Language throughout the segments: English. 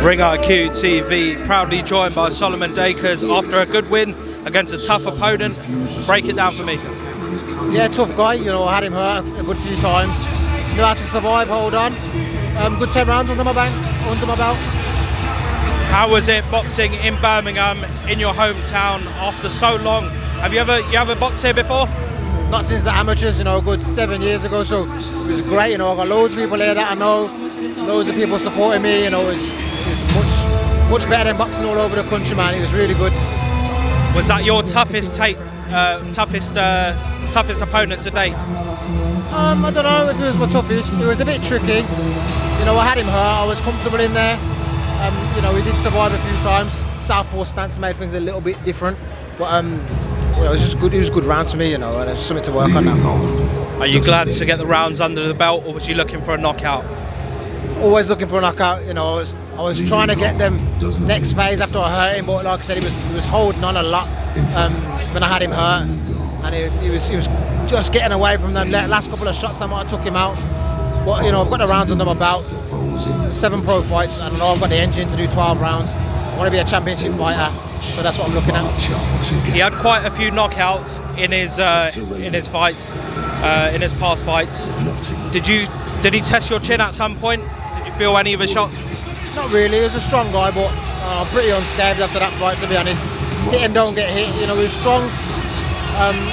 Ring IQ TV proudly joined by Solomon Dacres after a good win against a tough opponent. Break it down for me. Yeah, tough guy. You know, I had him hurt a good few times. Knew how to survive, hold on. Good 10 rounds under my belt. How was it boxing in Birmingham, in your hometown, after so long? Have you ever boxed here before? Not since the amateurs, you know, a good 7 years ago. So it was great. You know, I got loads of people here that I know, loads of people supporting me. You know, it's much better than boxing all over the country, man. It was really good. Was that your toughest opponent to date? I don't know if it was my toughest. It was a bit tricky. You know, I had him hurt. I was comfortable in there. You know, he did survive a few times. Southpaw stance made things a little bit different, but you know, it was just good. It was good rounds for me, you know, and it's something to work on now. Are you glad to get the rounds under the belt, or was you looking for a knockout? Always looking for a knockout. You know, I was trying to get them next phase after I hurt him, but like I said, he was holding on a lot when I had him hurt, and he was just getting away from them last couple of shots. I might have took him out, but you know, I've got the rounds under my belt. 7 pro fights, and I know I've got the engine to do 12 rounds. I want to be a championship fighter, so that's what I'm looking at. He had quite a few knockouts in his fights, in his past fights. Did he test your chin at some point? Did you feel any of his shots? Not really. He was a strong guy, but I'm pretty unscathed after that fight, to be honest. Hit and don't get hit. You know, he was strong.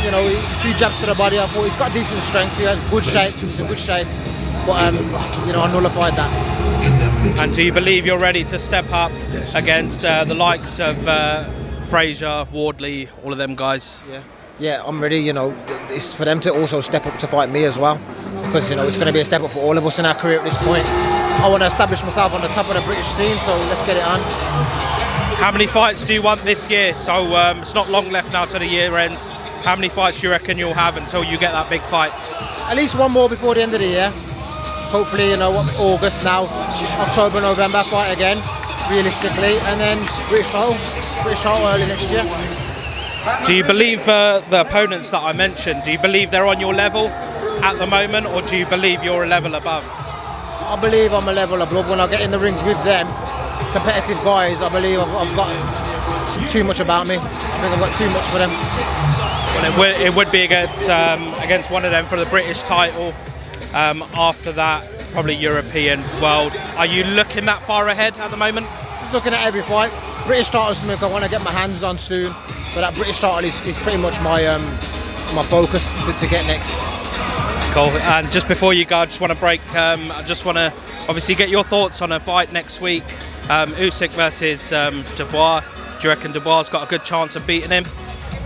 You know, a few jabs to the body. I thought he's got decent strength. He has good shape. He's in good shape. But you know, I nullified that. And do you believe you're ready to step up against the likes of Frazier, Wardley, all of them guys? Yeah, I'm ready. You know, it's for them to also step up to fight me as well, because you know it's going to be a step up for all of us in our career at this point. I want to establish myself on the top of the British scene, so let's get it on. How many fights do you want this year? So it's not long left now to the year ends. How many fights do you reckon you'll have until you get that big fight? At least one more before the end of the year. Hopefully, you know, August now, October, November, fight again, realistically, and then British title early next year. Do you believe the opponents that I mentioned, do you believe they're on your level at the moment, or do you believe you're a level above? I believe I'm a level above. When I get in the ring with them, competitive guys, I believe I've got too much about me. I think I've got too much for them. Well, it would be against one of them for the British title. After that, probably European, world. Are you looking that far ahead at the moment? Just looking at every fight. British title is something I want to get my hands on soon. So that British title is pretty much my focus to get next. Cool. And just before you go, I just want to break. I just want to obviously get your thoughts on a fight next week. Usyk versus Dubois. Do you reckon Dubois got a good chance of beating him?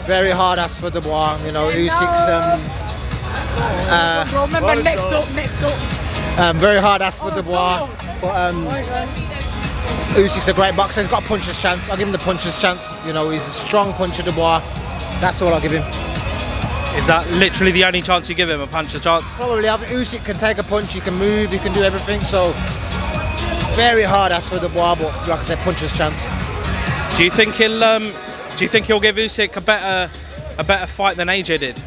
Very hard ask for Dubois. You know, Usyk's. Remember, next up. Very hard ask for Dubois, but Usyk's a great boxer. He's got a puncher's chance. I'll give him the puncher's chance. You know, he's a strong puncher, Dubois. That's all I'll give him. Is that literally the only chance you give him, a puncher's chance? Probably. Usyk can take a punch, he can move, he can do everything. So very hard ask for Dubois, but like I said, puncher's chance. Do you think he'll give Usyk a better fight than AJ did?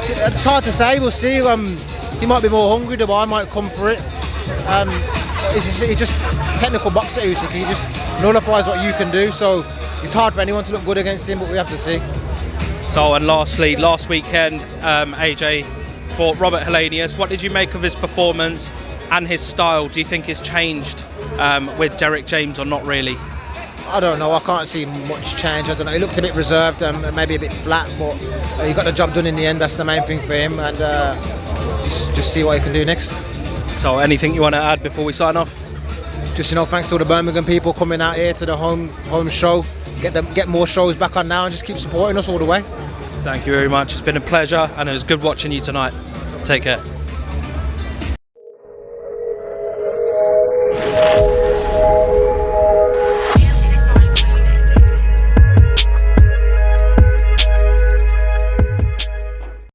It's hard to say. We'll see. He might be more hungry. Dubois might come for it. He's just technical boxer, Usyk. He just nullifies what you can do. So it's hard for anyone to look good against him, but we have to see. So, and lastly, last weekend, AJ fought Robert Helenius. What did you make of his performance and his style? Do you think it's changed with Derek James or not really? I don't know. I can't see much change. I don't know. He looked a bit reserved, maybe a bit flat, but he got the job done in the end. That's the main thing for him, and just see what he can do next. So, anything you want to add before we sign off? Just, you know, thanks to all the Birmingham people coming out here to the home show. Get more shows back on now, and just keep supporting us all the way. Thank you very much. It's been a pleasure, and it was good watching you tonight. Take care.